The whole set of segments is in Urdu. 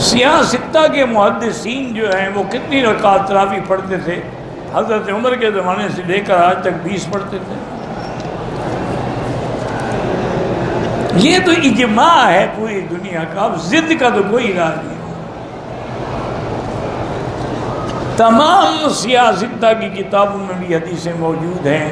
سیاہ ستہ کے محدثین جو ہیں وہ کتنی رکعت تراویح پڑھتے تھے؟ حضرت عمر کے زمانے سے لے کر آج تک 20 پڑھتے تھے۔ یہ تو اجماع ہے پوری دنیا کا، اب ضد کا تو کوئی راز نہیں۔ تمام سیاہ ستہ کی کتابوں میں بھی حدیثیں موجود ہیں۔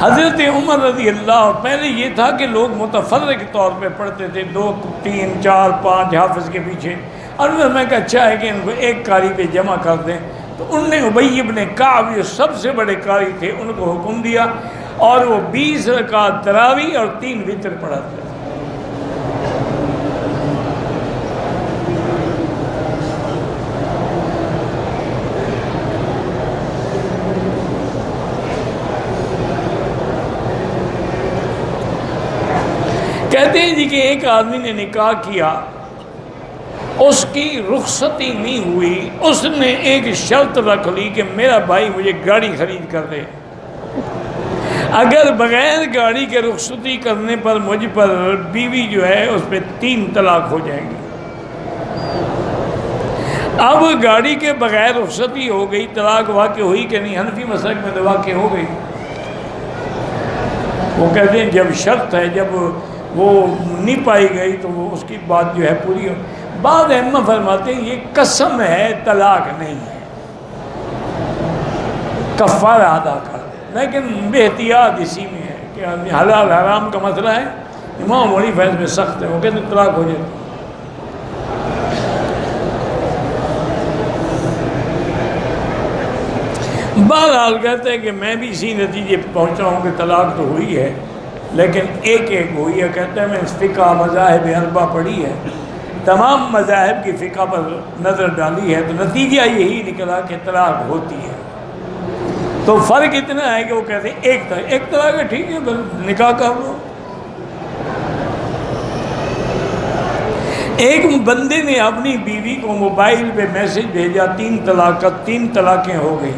حضرت عمر رضی اللہ، پہلے یہ تھا کہ لوگ متفرق طور پہ پڑھتے تھے، 2 3 4 5 حافظ کے پیچھے، اور میں کہا اچھا ہے کہ ان کو ایک قاری پہ جمع کر دیں، تو ان نے ابی بن کعب جو سب سے بڑے قاری تھے ان کو حکم دیا، اور وہ 20 رکعت تراویح اور 3 وتر پڑھاتے تھے۔ کہتے ہیں جی کہ ایک آدمی نے نکاح کیا، اس کی رخصتی نہیں ہوئی، اس نے ایک شرط رکھ لی کہ میرا بھائی مجھے گاڑی خرید کر دے، اگر بغیر گاڑی کے رخصتی کرنے پر مجھ پر بیوی جو ہے اس پہ 3 طلاق ہو جائیں گی۔ اب گاڑی کے بغیر رخصتی ہو گئی، طلاق واقع ہوئی کہ نہیں؟ حنفی مسلک میں تو واقع ہو گئی۔ وہ کہتے ہیں جب شرط ہے، جب وہ نہیں پائی گئی تو وہ اس کی بات جو ہے پوری ہو۔ بعض ائمہ فرماتے ہیں یہ قسم ہے، طلاق نہیں ہے، کفارہ ادا کر دے، لیکن بے احتیاط اسی میں ہے کہ حلال حرام کا مسئلہ ہے، امام حنیفہ اس میں سخت ہے، وہ کہتے ہیں طلاق ہو جائے۔ بہرحال کہتے ہیں کہ میں بھی اسی نتیجے پہ پہنچا ہوں کہ طلاق تو ہوئی ہے، لیکن ایک ہوئی ہے۔ کہتے ہیں میں فقہ مذاہب اربعہ پڑھی ہے، تمام مذاہب کی فقہ پر نظر ڈالی ہے، تو نتیجہ یہی نکلا کہ طلاق ہوتی ہے۔ تو فرق اتنا ہے کہ وہ کہتے ہیں ایک طلاق ہے، ٹھیک ہے نکاح کر لو۔ ایک بندے نے اپنی بیوی کو موبائل پہ میسج بھیجا 3 طلاق کا، 3 طلاقیں ہو گئی۔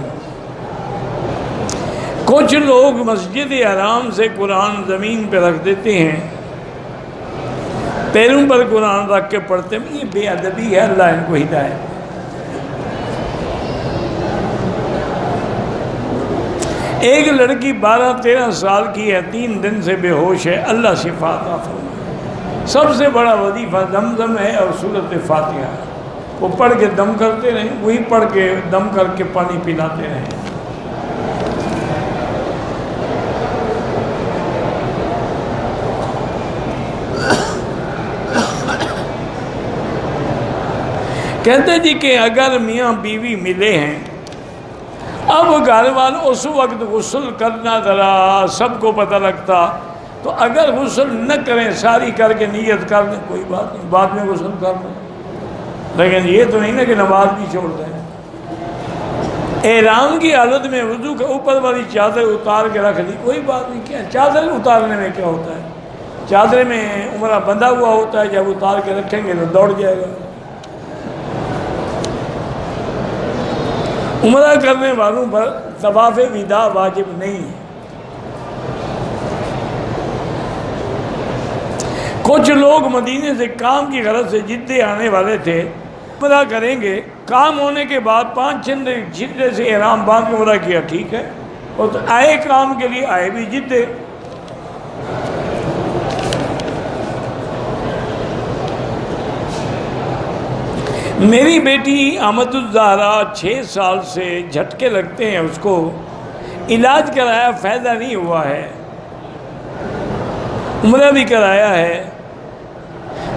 کچھ لوگ مسجد حرام سے قرآن زمین پہ رکھ دیتے ہیں، پیروں پر قرآن رکھ کے پڑھتے ہیں، یہ بے ادبی ہے، اللہ ان کو ہدایت۔ ایک لڑکی 12-13 سال کی ہے، 3 دن سے بے ہوش ہے، اللہ شفا عطا فرمائے۔ سب سے بڑا وظیفہ زمزم ہے اور سورۃ فاتحہ، وہ پڑھ کے دم کرتے رہیں، وہی پڑھ کے دم کر کے پانی پلاتے رہیں۔ کہتے جی کہ اگر میاں بیوی ملے ہیں، اب گھر والوں اس وقت غسل کرنا ذرا سب کو پتہ لگتا، تو اگر غسل نہ کریں ساری کر کے نیت کر دیں کوئی بات نہیں، بعد میں غسل کر دیں، لیکن یہ تو نہیں نا کہ نماز بھی چھوڑ دیں۔ احرام کی حالت میں وضو کے اوپر والی چادر اتار کے رکھ دی، کوئی بات نہیں، کیا چادر اتارنے میں کیا ہوتا ہے؟ چادر میں عمرہ بندھا ہوا ہوتا ہے، جب اتار کے رکھیں گے تو دوڑ جائے گا۔ عمرہ کرنے والوں پر طواف وداع واجب نہیں ہے۔ کچھ لوگ مدینے سے کام کی غرض سے جدے آنے والے تھے، عمرہ کریں گے، کام ہونے کے بعد 5 جدے سے احرام باندھ کے عمرہ کیا، ٹھیک ہے، اور تو آئے کام کے لیے آئے بھی جدے۔ میری بیٹی احمد الزہرا 6 سال سے جھٹکے لگتے ہیں، اس کو علاج کرایا، فائدہ نہیں ہوا ہے، عمرہ بھی کرایا ہے۔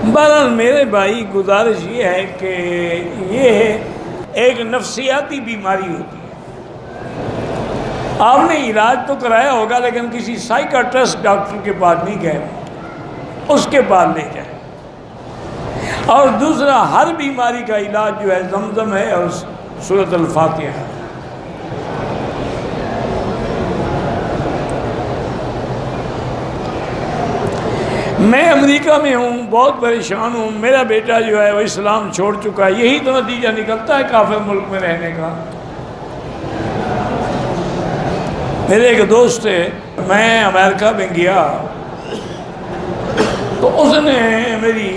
بہرحال میرے بھائی گزارش یہ ہے کہ یہ ایک نفسیاتی بیماری ہوتی ہے، آپ نے علاج تو کرایا ہوگا لیکن کسی سائیکاٹرسٹ ڈاکٹر کے پاس نہیں گئے، اس کے پاس لے جائیں۔ اور دوسرا، ہر بیماری کا علاج جو ہے زمزم ہے اور سورۃ الفاتحہ ہے۔ میں امریکہ میں ہوں، بہت پریشان ہوں، میرا بیٹا جو ہے وہ اسلام چھوڑ چکا ہے، یہی تو نتیجہ نکلتا ہے کافر ملک میں رہنے کا۔ میرے ایک دوست ہے، میں امریکہ میں گیا تو اس نے میری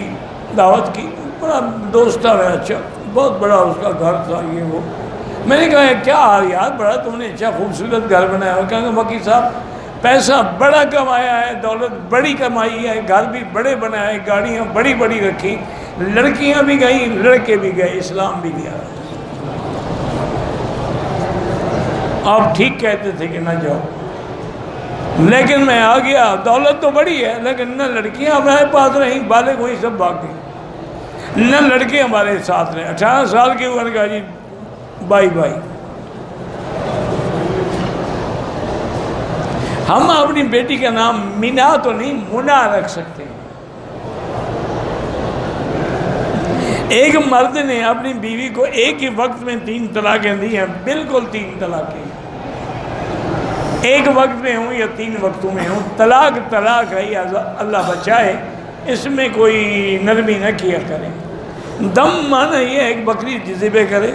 دعوت کی، بڑا دوست تھا میرا، اچھا بہت بڑا اس کا گھر تھا یہ وہ. میں نے کہا کیا حال یار، بڑا تم نے اچھا خوبصورت گھر بنایا ہوا. کہا وکیل صاحب پیسہ بڑا کمایا ہے، دولت بڑی کمائی ہے، گھر بھی بڑے بنائے، گاڑیاں بڑی بڑی رکھی، لڑکیاں بھی گئیں لڑکے بھی گئے، اسلام بھی گیا. آپ ٹھیک کہتے تھے کہ نہ جاؤ، لیکن میں آ گیا. دولت تو بڑی ہے لیکن نہ لڑکیاں ہمارے پاس رہیں، بالغ ہوئی سب بھاگ گئی، نہ لڑکے ہمارے ساتھ رہے. 18 سال کے ہوئے، کہا جی بائی بائی. ہم اپنی بیٹی کا نام مینا تو نہیں منا رکھ سکتے. ایک مرد نے اپنی بیوی کو ایک ہی وقت میں 3 طلاقیں دی ہیں، بالکل 3 طلاقیں، ایک وقت میں ہوں یا 3 وقتوں میں ہوں. طلاق طلاق ہے، اللہ بچائے، اس میں کوئی نرمی نہ کیا کریں. دم مانا یہ ہے کہ بکری ذبح کرے،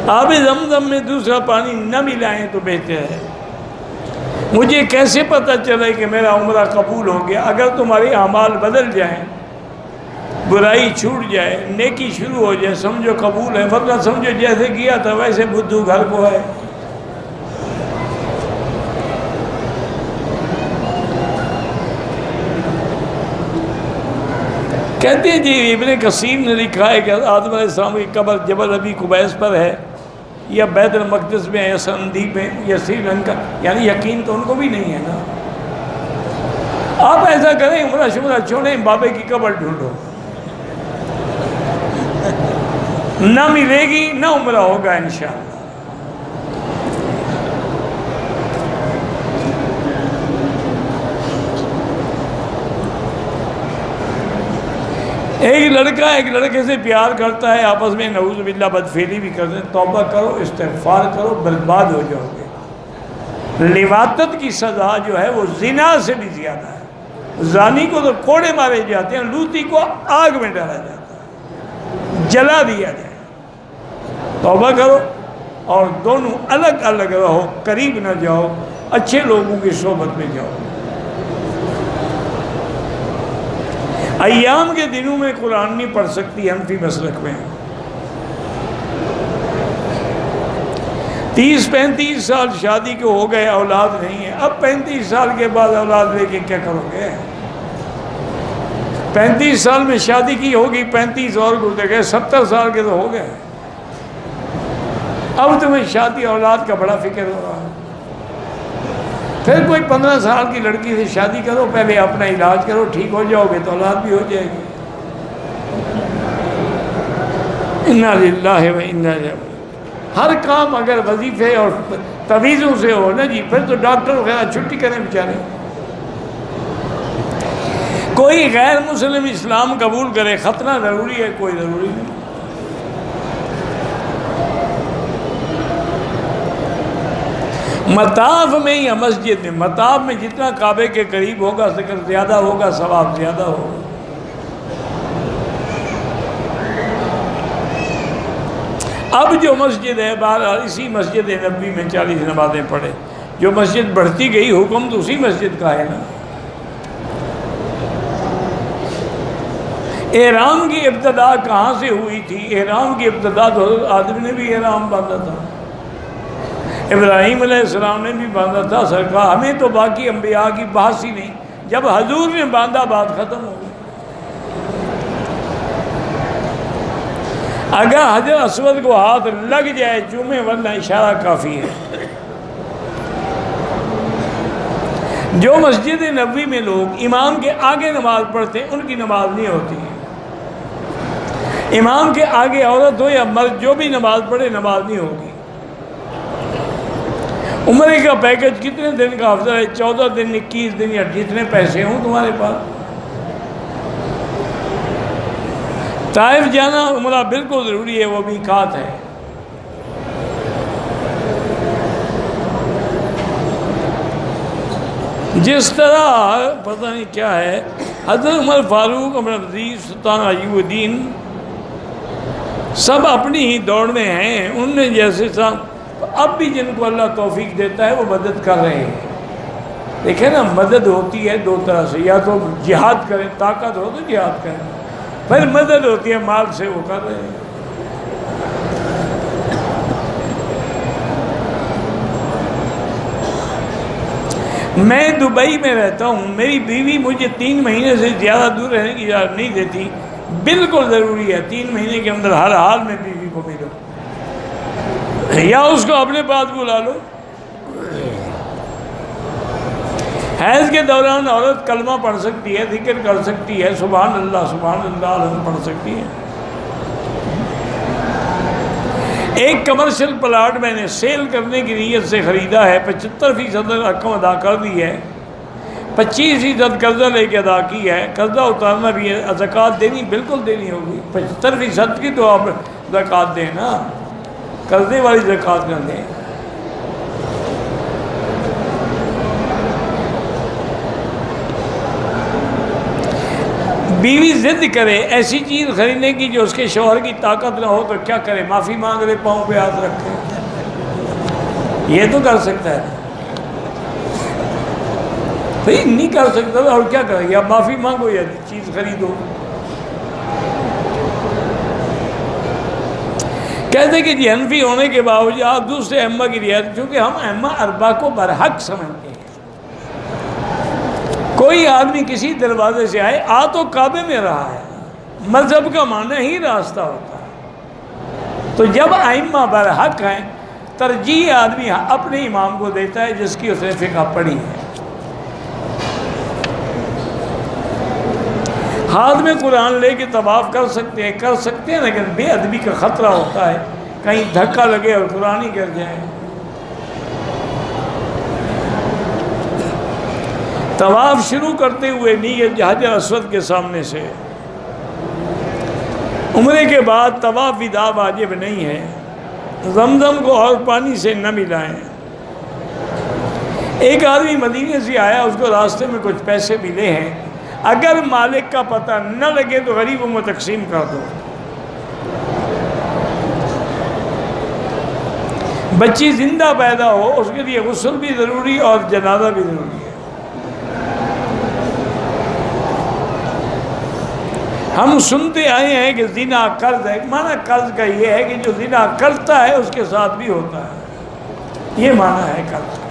آب زمزم میں دوسرا پانی نہ ملائیں تو بہتر ہے. مجھے کیسے پتہ چلے کہ میرا عمرہ قبول ہو گیا؟ اگر تمہارے اعمال بدل جائیں، برائی چھوٹ جائے، نیکی شروع ہو جائے، سمجھو قبول ہے، ورنہ سمجھو جیسے کیا تھا ویسے بدھو گھر کو ہے. کہتے ہیں جی ابن کثیر نے لکھا ہے کہ آدم علیہ السلام کی قبر جبل ابی قبیس پر ہے، یا بیت المقدس میں، یا سندیپ میں، یا سری لنکا. یعنی یقین تو ان کو بھی نہیں ہے نا. آپ ایسا کریں عمرہ شمرہ چھوڑیں، بابے کی قبر ڈھونڈو، نہ ملے گی نہ عمرہ ہوگا انشاءاللہ. ایک لڑکا ایک لڑکے سے پیار کرتا ہے، آپس میں نعوذ باللہ بدفعلی بھی کرتے ہیں. توبہ کرو، استغفار کرو، برباد ہو جاؤ گے. لواطت کی سزا جو ہے وہ زنا سے بھی زیادہ ہے. زانی کو تو کوڑے مارے جاتے ہیں، لوتی کو آگ میں ڈالا جاتا ہے، جلا دیا جائے. توبہ کرو اور دونوں الگ الگ رہو، قریب نہ جاؤ، اچھے لوگوں کی صحبت میں جاؤ. ایام کے دنوں میں قرآن نہیں پڑھ سکتی حنفی مسلک میں. 30-35 سال شادی کے ہو گئے، اولاد نہیں ہے. اب 35 سال کے بعد اولاد لے کے کیا کرو گے؟ 35 سال میں شادی کی ہوگی، 35 اور گزر گئے، 70 سال کے تو ہو گئے. اب تمہیں شادی اولاد کا بڑا فکر ہو رہا ہے. پھر کوئی 15 سال کی لڑکی سے شادی کرو، پہلے اپنا علاج کرو، ٹھیک ہو جاؤ گے تو اولاد بھی ہو جائے گی. انا للہ و انا الیہ راجعون. ہر کام اگر وظیفے اور تویزوں سے ہو نا جی، پھر تو ڈاکٹر وغیرہ چھٹی کریں بیچارے. کوئی غیر مسلم اسلام قبول کرے، ختنہ ضروری ہے، کوئی ضروری نہیں. مطاف میں یا مسجد میں، مطاف میں جتنا کعبے کے قریب ہوگا ذکر زیادہ ہوگا، ثواب زیادہ ہوگا. اب جو مسجد ہے بہرحال اسی مسجد نبوی میں 40 نمازیں پڑھے. جو مسجد بڑھتی گئی حکم تو اسی مسجد کا ہے نا. احرام کی ابتدا کہاں سے ہوئی تھی؟ احرام کی ابتدا تو آدم نے بھی احرام باندھا تھا، ابراہیم علیہ السلام نے بھی باندھا تھا. سرکار ہمیں تو باقی انبیاء کی بحث ہی نہیں. جب حضور نے باندھا بات ختم ہو گئی. اگر حجر اسود کو ہاتھ لگ جائے چومے، ورنہ اشارہ کافی ہے. جو مسجد نبوی میں لوگ امام کے آگے نماز پڑھتے ہیں ان کی نماز نہیں ہوتی ہے. امام کے آگے عورت ہو یا مرد جو بھی نماز پڑھے نماز نہیں ہوگی. عمرے کا پیکج کتنے دن کا افضل ہے؟ 14 دن، 21 دن، یا جتنے پیسے ہوں تمہارے پاس. طائف جانا عمرہ بالکل ضروری ہے، وہ میقات ہے. جس طرح پتہ نہیں کیا ہے، حضرت عمر فاروق، عمر عزیز، سلطان ایوب الدین سب اپنی ہی دوڑ میں ہیں. ان نے جیسے اب بھی جن کو اللہ توفیق دیتا ہے وہ مدد کر رہے ہیں. دیکھیں نا، مدد ہوتی ہے 2 طرح سے، یا تو جہاد کریں، طاقت ہو تو جہاد کریں، پھر مدد ہوتی ہے مال سے، وہ کر رہے ہیں۔ میں دبئی میں رہتا ہوں، میری بیوی مجھے 3 مہینے سے زیادہ دور رہنے کی اجازت نہیں دیتی۔ بالکل ضروری ہے 3 مہینے کے اندر ہر حال میں بیوی کو ملو، یا اس کو اپنے پاس بلا لو۔ حیض کے دوران عورت کلمہ پڑھ سکتی ہے، ذکر کر سکتی ہے، سبحان اللہ الحمد پڑھ سکتی ہے۔ ایک کمرشل پلاٹ میں نے سیل کرنے کی نیت سے خریدا ہے، 75% رقم ادا کر دی ہے، 25% قرضہ لے کے ادا کی ہے، قرضہ اتارنا بھی ہے، زکوٰۃ دینی بالکل دینی ہوگی، 75% کی تو آپ زکوٰۃ دیں نا، قرضے والی زکوٰۃ نہ دیں۔ بیوی ضد کرے ایسی چیز خریدنے کی جو اس کے شوہر کی طاقت نہ ہو تو کیا کرے؟ معافی مانگ لے، پاؤں پہ ہاتھ رکھے، یہ تو کر سکتا ہے۔ بھئی نہیں کر سکتا اور کیا کرے؟ یا معافی مانگو یا چیز خریدو۔ کہتے کہ جی حنفی ہونے کے باوجود آپ دوسرے ائمہ کی رعایت، چونکہ ہم ائمہ اربعہ کو برحق سمجھتے ہیں۔ کوئی آدمی کسی دروازے سے آئے، آ تو کعبے میں رہا ہے، مذہب کا معنی ہی راستہ ہوتا ہے۔ تو جب ائمہ برحق ہیں، ترجیح آدمی اپنے امام کو دیتا ہے جس کی اس نے فقہ پڑھی ہے۔ ہاتھ میں قرآن لے کے طواف کر سکتے ہیں لیکن بے ادبی کا خطرہ ہوتا ہے، کہیں دھکا لگے اور قرآن ہی گر جائے۔ طواف شروع کرتے ہوئے نیت حجر اسود کے سامنے سے۔ عمرے کے بعد طواف وداع واجب نہیں ہے، زمزم کو اور پانی سے نہ ملائیں۔ ایک آدمی مدینے سے آیا، اس کو راستے میں کچھ پیسے ملے ہیں، اگر مالک کا پتہ نہ لگے تو غریبوں میں تقسیم کر دو۔ بچی زندہ پیدا ہو اس کے لیے غسل بھی ضروری اور جنازہ بھی ضروری ہے۔ ہم سنتے آئے ہیں کہ زنا قرض ہے، معنی قرض کا یہ ہے کہ جو زنا کرتا ہے اس کے ساتھ بھی ہوتا ہے، یہ معنی ہے قرض کا۔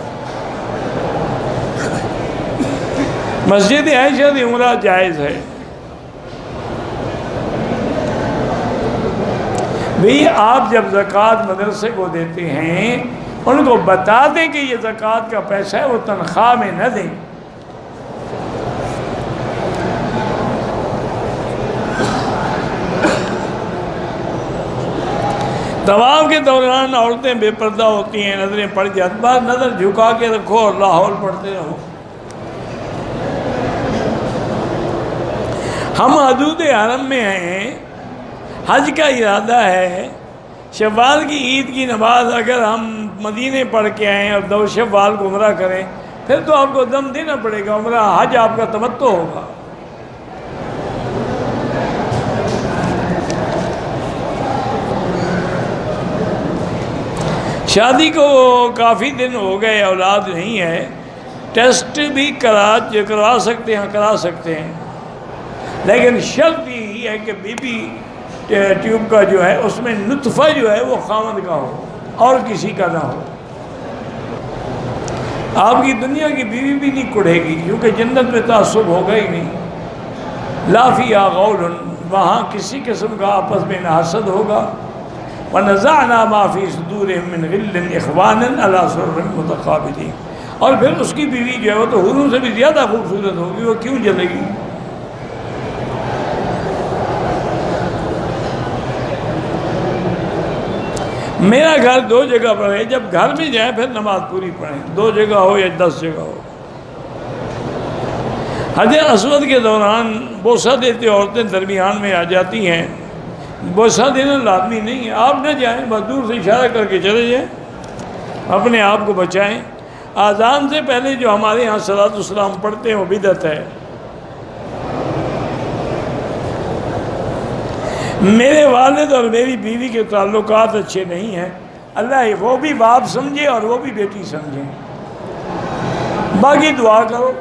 مسجد عائشہ سے عمرہ جائز ہے۔ بھئی آپ جب زکوٰۃ مدرسے کو دیتے ہیں ان کو بتا دیں کہ یہ زکوٰۃ کا پیسہ ہے، وہ تنخواہ میں نہ دیں۔ طواف کے دوران عورتیں بے پردہ ہوتی ہیں، نظریں پڑ جاتی، بعض نظر جھکا کے رکھو اور لاہور پڑھتے رہو۔ ہم حدود حرم میں ہیں، حج کا ارادہ ہے، شوال کی عید کی نماز اگر ہم مدینے پڑھ کے آئیں اور 2 شوال کو عمرہ کریں پھر تو آپ کو دم دینا پڑے گا، عمرہ حج آپ کا تمتع ہوگا۔ شادی کو کافی دن ہو گئے، اولاد نہیں ہے، ٹیسٹ بھی کروا سکتے ہیں، لیکن شرط یہی ہے کہ بی بی ٹیوب کا جو ہے اس میں نطفہ جو ہے وہ خاوند کا ہو اور کسی کا نہ ہو۔ آپ کی دنیا کی بیوی بھی نہیں کڑھے گی کیونکہ جنت میں تعصب ہوگا ہی نہیں، لا فیہا غول، وہاں کسی قسم کا آپس میں نہ حسد ہوگا۔ وَنَزَعْنَا مَا فِي صُدُورِهِم مِّن غِلٍّ إِخْوَانًا عَلَىٰ سُرُرٍ مُتَقَابِلِينَ۔ اور پھر اس کی بیوی جو ہے وہ تو حوروں سے بھی زیادہ خوبصورت ہوگی، وہ کیوں جلے گی؟ میرا گھر 2 جگہ پر ہے، جب گھر میں جائیں پھر نماز پوری پڑھیں، 2 جگہ ہو یا 10 جگہ ہو۔ حجر اسود کے دوران بوسہ دیتے عورتیں درمیان میں آ جاتی ہیں، بوسہ دینا لازمی نہیں ہے، آپ نہ جائیں، بس دور سے اشارہ کر کے چلے جائیں، اپنے آپ کو بچائیں۔ اذان سے پہلے جو ہمارے ہاں صلاۃ والسلام پڑھتے ہیں وہ بدعت ہے۔ میرے والد اور میری بیوی کے تعلقات اچھے نہیں ہیں، اللہ وہ بھی باپ سمجھے اور وہ بھی بیٹی سمجھے، باقی دعا کرو۔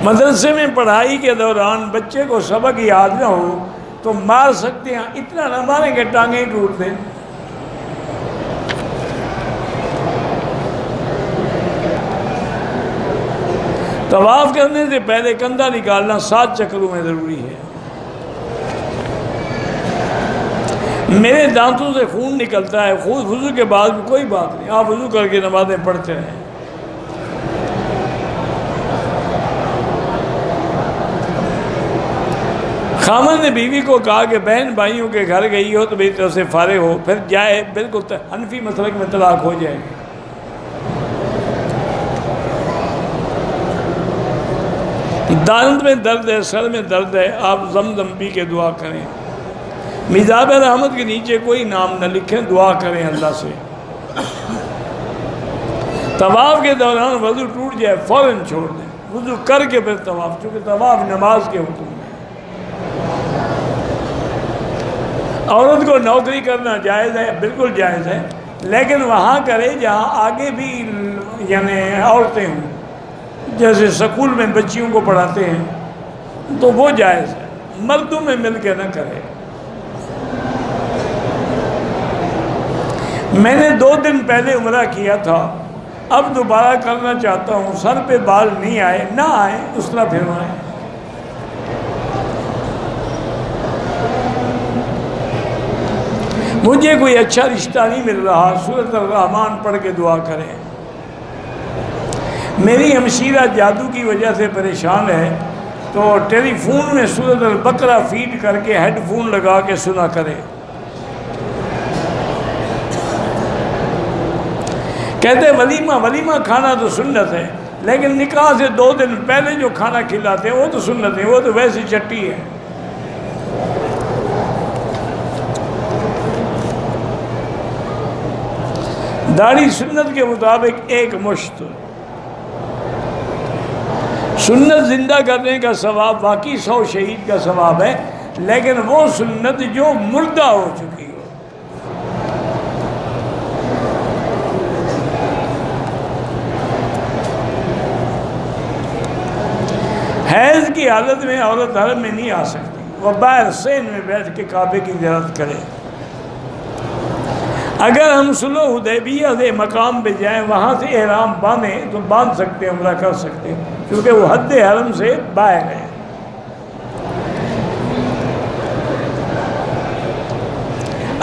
مدرسے میں پڑھائی کے دوران بچے کو سبق یاد نہ ہو تو مار سکتے ہیں، اتنا نہ ماریں کہ ٹانگیں ٹوٹ دیں۔ طواف کرنے سے پہلے کندھا نکالنا 7 چکروں میں ضروری ہے۔ میرے دانتوں سے خون نکلتا ہے، خود وضو کے بعد بھی کوئی بات نہیں، آپ وضو کر کے نمازیں پڑھتے رہیں۔ خامن نے بیوی کو کہا کہ بہن بھائیوں کے گھر گئی ہو تو میری طرف سے فارغ ہو، پھر جائے، بالکل حنفی مسلک میں طلاق ہو جائے گی۔ دانت میں درد ہے، سر میں درد ہے، آپ زمزم پی کے دعا کریں۔ میزاب رحمت کے نیچے کوئی نام نہ لکھیں، دعا کریں اللہ سے۔ طواف کے دوران وضو ٹوٹ جائے فوراً چھوڑ دیں، وضو کر کے پھر طواف، چونکہ طواف نماز کے حکم ہے۔ عورت کو نوکری کرنا جائز ہے، بالکل جائز ہے، لیکن وہاں کرے جہاں آگے بھی یعنی عورتیں ہوں، جیسے سکول میں بچیوں کو پڑھاتے ہیں تو وہ جائز ہے، مردوں میں مل کے نہ کرے۔ میں نے 2 دن پہلے عمرہ کیا تھا، اب دوبارہ کرنا چاہتا ہوں، سر پہ بال نہیں آئے، نہ آئے اس طرح پھروائیں۔ مجھے کوئی اچھا رشتہ نہیں مل رہا، سورۃ الرحمن پڑھ کے دعا کریں۔ میری ہمشیرہ جادو کی وجہ سے پریشان ہے، تو ٹیلی فون میں سورۃ البقرہ فیڈ کر کے ہیڈ فون لگا کے سنا کرے۔ کہتے ولیمہ کھانا تو سنت ہے، لیکن نکاح سے 2 دن پہلے جو کھانا کھلاتے ہیں وہ تو سنت ہے، وہ تو ویسی چٹی ہے۔ داڑھی سنت کے مطابق 1 مشت۔ سنت زندہ کرنے کا ثواب باقی 100 شہید کا ثواب ہے، لیکن وہ سنت جو مردہ ہو چکی ہو۔ حیض کی حالت میں عورت حرم میں نہیں آ سکتی، وہ باہر سین میں بیٹھ کے کعبے کی زیارت کرے۔ اگر ہم صلح حدیبیہ سے مقام پہ جائیں، وہاں سے احرام باندھیں تو باندھ سکتے ہیں، عمرہ کر سکتے ہیں، کیونکہ وہ حد حرم سے باہر ہے۔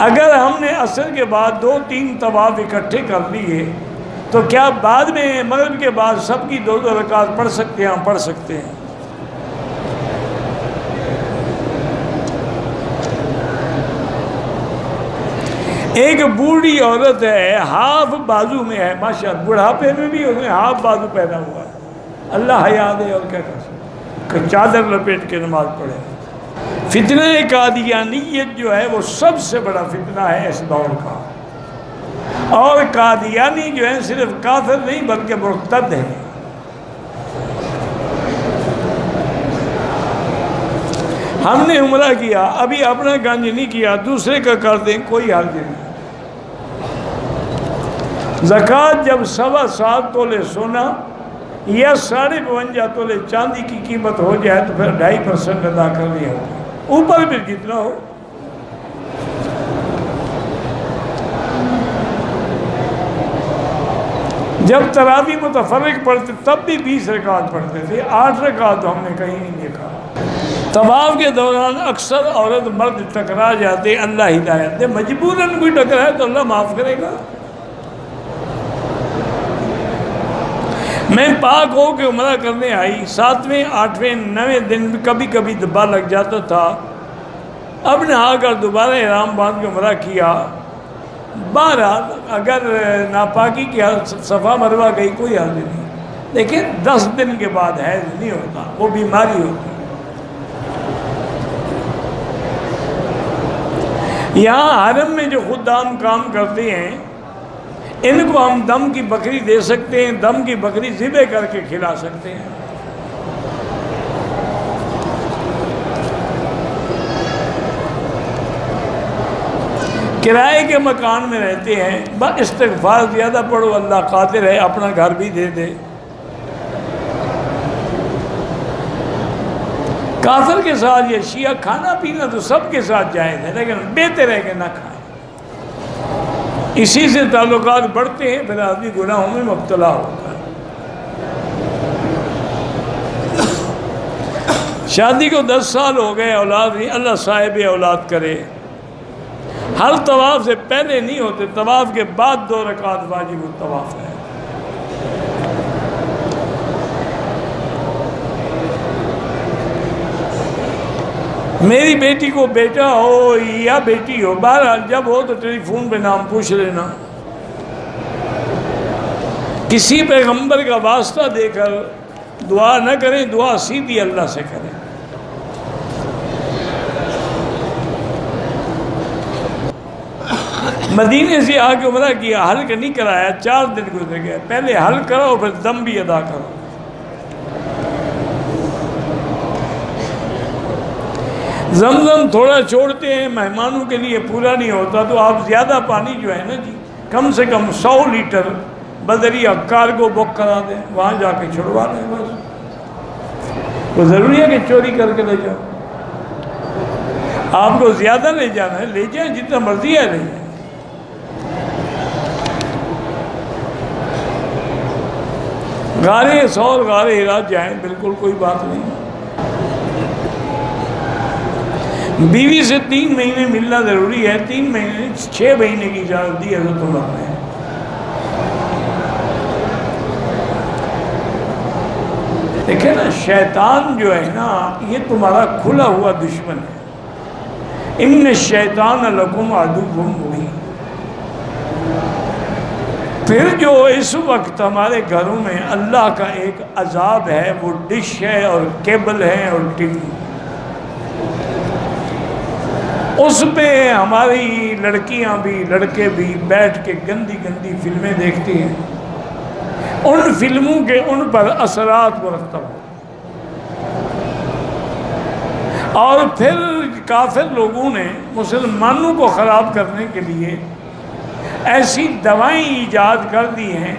اگر ہم نے عصر کے بعد 2-3 طواف اکٹھے کر لیے تو کیا بعد میں مغرب کے بعد سب کی 2 رکعت پڑھ سکتے ہیں؟ ہم پڑھ سکتے ہیں۔ ایک بوڑھی عورت ہے، ہاف بازو میں ہے، ماشاءاللہ بڑھاپے میں بھی اس میں ہاف بازو پیدا ہوا ہے، اللہ حیا دے اور کیا کر سکتے، کہ چادر لپیٹ کے نماز پڑھے۔ فتنہ قادیانیت جو ہے وہ سب سے بڑا فتنہ ہے اس دور کا، اور قادیانی جو ہے صرف کافر نہیں بلکہ مرتد ہے۔ ہم نے عمرہ کیا، ابھی اپنا گنج نہیں کیا، دوسرے کا کر دیں، کوئی حرج نہیں۔ زکوٰۃ جب 7.25 تولے سونا یا 52.5 تولے چاندی کی قیمت ہو جائے تو پھر 2.5% ادا کرنی ہوگی، اوپر بھی جتنا ہو۔ جب تراویح متفرق پڑھتے تب بھی 20 رکعت پڑھتے تھے، 8 رکعت ہم نے کہیں نہیں دیکھا۔ طواف کے دوران اکثر عورت مرد ٹکرا جاتے، اللہ ہدایت دے، مجبوراً کوئی ٹکرائے تو اللہ معاف کرے گا۔ میں پاک ہو کے عمرہ کرنے آئی، 7ویں 8ویں 9ویں دن کبھی کبھی دبا لگ جاتا تھا، اب نہا کر دوبارہ احرام باندھ کے عمرہ کیا۔ بہرحال اگر ناپاکی کی صفا مروہ گئی کوئی حرج نہیں، لیکن 10 دن کے بعد حیض نہیں ہوتا، وہ بیماری ہوتی۔ یہاں حرم میں جو خدام کام کرتے ہیں ان کو ہم دم کی بکری دے سکتے ہیں، دم کی بکری ذبح کر کے کھلا سکتے ہیں۔ کرائے کے مکان میں رہتے ہیں، بس استغفار زیادہ پڑھو، اللہ قادر ہے اپنا گھر بھی دے دے۔ کافر کے ساتھ یا شیعہ کھانا پینا تو سب کے ساتھ جائز ہے، لیکن بہتر ہے کہ نہ کھائیں۔ اسی سے تعلقات بڑھتے ہیں، پھر آدمی گناہوں میں مبتلا ہوتا ہے۔ شادی کو 10 سال ہو گئے، اولاد نہیں، اللہ صاحب اولاد کرے۔ ہر طواف سے پہلے نہیں ہوتے، طواف کے بعد 2 رکعت واجب الطواف ہے۔ میری بیٹی کو بیٹا ہو یا بیٹی ہو، بہرحال جب ہو تو ٹیلی فون پہ نام پوچھ لینا۔ کسی پیغمبر کا واسطہ دے کر دعا نہ کریں، دعا سیدھی اللہ سے کریں۔ مدینے سے آ کے عمرہ کیا، حلق نہیں کرایا، 4 دن گزر گئے، پہلے حلق کرو پھر دم بھی ادا کرو۔ زمزم تھوڑا چھوڑتے ہیں، مہمانوں کے لیے پورا نہیں ہوتا، تو آپ زیادہ پانی جو ہے نا جی، کم سے کم 100 لیٹر بدریہ کارگو بک کرا دیں، وہاں جا کے چھڑوا دیں بس۔ وہ ضروری ہے کہ چوری کر کے لے جاؤ؟ آپ کو زیادہ لے جانا ہے، لے جائیں، جتنا مرضی ہے لے جائیں۔ غارِ ثور غارِ ہرا جائیں، بالکل کوئی بات نہیں۔ بیوی سے 3 مہینے ملنا ضروری ہے، 3 مہینے 6 مہینے کی اجازت دی حضرت عمر نے۔ دیکھیں نا، شیطان جو ہے نا، یہ تمہارا کھلا ہوا دشمن ہے۔ ان الشیطان لکم عدو مبین۔ پھر جو اس وقت ہمارے گھروں میں اللہ کا ایک عذاب ہے، وہ ڈش ہے اور کیبل ہے اور ٹی وی۔ اس پہ ہماری لڑکیاں بھی لڑکے بھی بیٹھ کے گندی گندی فلمیں دیکھتی ہیں، ان فلموں کے ان پر اثرات مرتب ہو، اور پھر کافر لوگوں نے مسلمانوں کو خراب کرنے کے لیے ایسی دوائیں ایجاد کر دی ہیں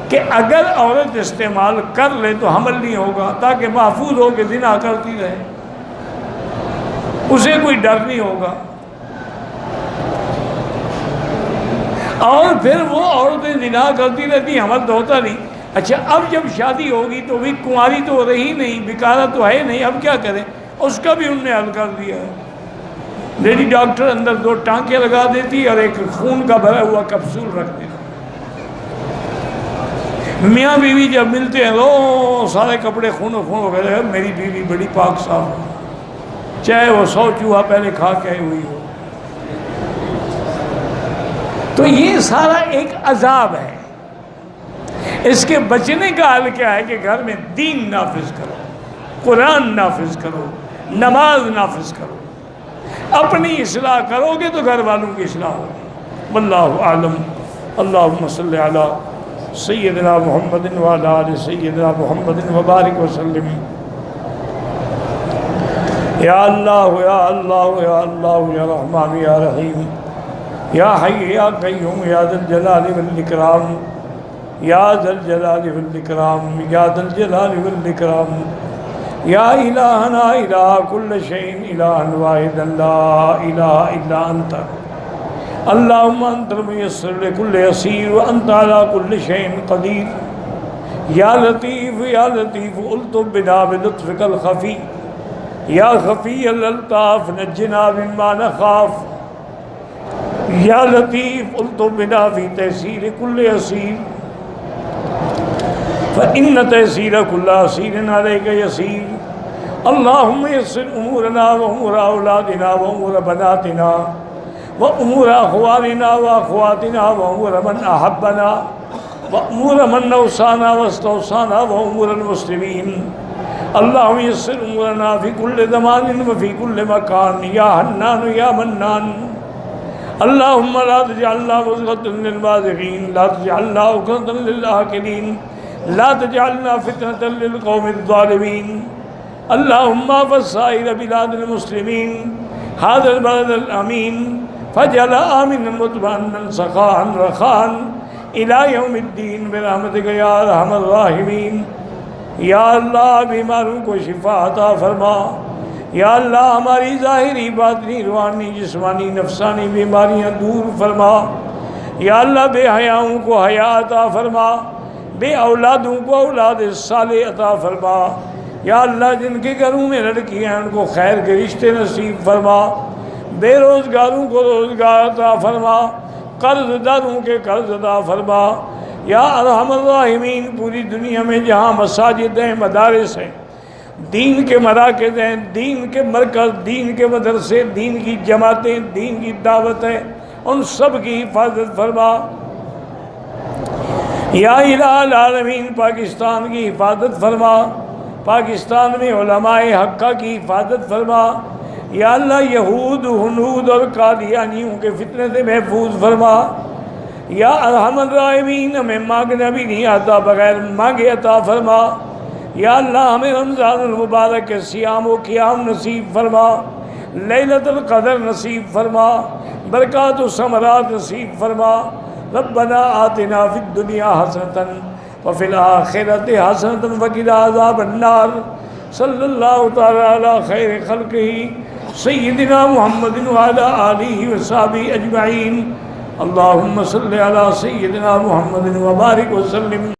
کہ اگر عورت استعمال کر لے تو حمل نہیں ہوگا، تاکہ محفوظ ہو کے زنا کرتی رہے، اسے کوئی ڈر نہیں ہوگا۔ اور پھر وہ عورتیں زنا کرتی رہتی، حمل تو ہوتا نہیں۔ اچھا، اب جب شادی ہوگی تو بھی کنواری تو رہی نہیں، بیکارہ تو ہے نہیں، اب کیا کریں؟ اس کا بھی انہوں نے حل کر دیا ہے۔ لیڈی ڈاکٹر اندر 2 ٹانکے لگا دیتی اور ایک خون کا بھرا ہوا کپسول رکھ دیتی۔ میاں بیوی جب ملتے ہیں تو سارے کپڑے خون و خون ہو گئے، میری بیوی بڑی پاک صاف ہے، چاہے وہ 100 چوہا پہلے کھا کے ہوئی ہو۔ تو یہ سارا ایک عذاب ہے۔ اس کے بچنے کا حل کیا ہے کہ گھر میں دین نافذ کرو، قرآن نافذ کرو، نماز نافذ کرو، اپنی اصلاح کرو گے تو گھر والوں کی اصلاح ہوگی۔ واللہ اعلم۔ اللہم صلی علی سیدنا محمد وعلی آل سیدنا محمد وبارک وسلم۔ یا اللہ یا اللہ یا اللہ یا رحمان یا رحیم، یا حی یا قیوم، یا ذا الجلال والاکرام، یا ذا الجلال والاکرام، یا ذا الجلال والاکرام، یا الہنا الہ کل شیء، الہ واحد لا الہ الا انت، اللہم انت المیسر لکل یسیر، وانت علی کل شیء قدیر، یا لطیف یا لطیف الطف بنا بلطفک الخفی، یا خفی الالطاف نجنا مما نخاف، یا لطیف الطف بنا فی تیسیر کل یسیر، فإن تيسير كل عسير عليك يسير، اللهم يسر أمورنا وأمور أولادنا وأمور بناتنا وأمور أخواننا وأخواتنا وأمور من أحبنا وأمور من أوصانا واستوصانا وأمور المسلمين، اللهم يسر أمورنا في كل زمان وفي كل مكان، يا حنان يا منان، اللهم لا تجعلنا وزغة للبازغين، لا تجعلنا عقدة للآكلين، لا تجعلنا فتنة للقوم الظالمين، اللهم فسائر بلاد المسلمين هذا البلد الأمين فاجعل آمنا مطمئنا سخاء رخاء إلى يوم الدين برحمتك يا أرحم الراحمين، یا اللہ بیماروں کو شفا عطا فرما، یا اللہ ہماری ظاہری باطنی روحانی جسمانی نفسانی بیماریاں دور فرما، یا اللہ بے حیاؤں کو حیا عطا فرما، بے اولادوں کو اولاد صالح عطا فرما، یا اللہ جن کے گھروں میں لڑکی ہیں ان کو خیر کے رشتے نصیب فرما، بے روزگاروں کو روزگار عطا فرما، قرض داروں کے قرض عطا فرما، یا ارحم الراحمین پوری دنیا میں جہاں مساجد ہیں مدارس ہیں دین کے مراکز ہیں دین کے مرکز دین کے مدرسے دین کی جماعتیں دین کی دعوت ہے ان سب کی حفاظت فرما، یا الہ العالمین پاکستان کی حفاظت فرما، پاکستان میں علماء حقہ کی حفاظت فرما، یا اللہ یہود ہنود اور قادیانیوں کے فتنے سے محفوظ فرما، یا ارحم الراحمین ہمیں مانگنا بھی نہیں آتا بغیر مانگے عطا فرما، یا اللہ ہمیں رمضان المبارک کے صیام و قیام نصیب فرما، لیلۃ القدر نصیب فرما، برکات و ثمرات نصیب فرما، ربنا آتنا فی الدنیا حسنۃ وفی الآخرۃ حسنۃ وقنا عذاب النار، صلی اللہ تعالی علی خیر خلقہ سیدنا محمد وعلی آلہ وصحبہ اجمعین، اللہم صلی علی سیدنا محمد وبارک وسلم۔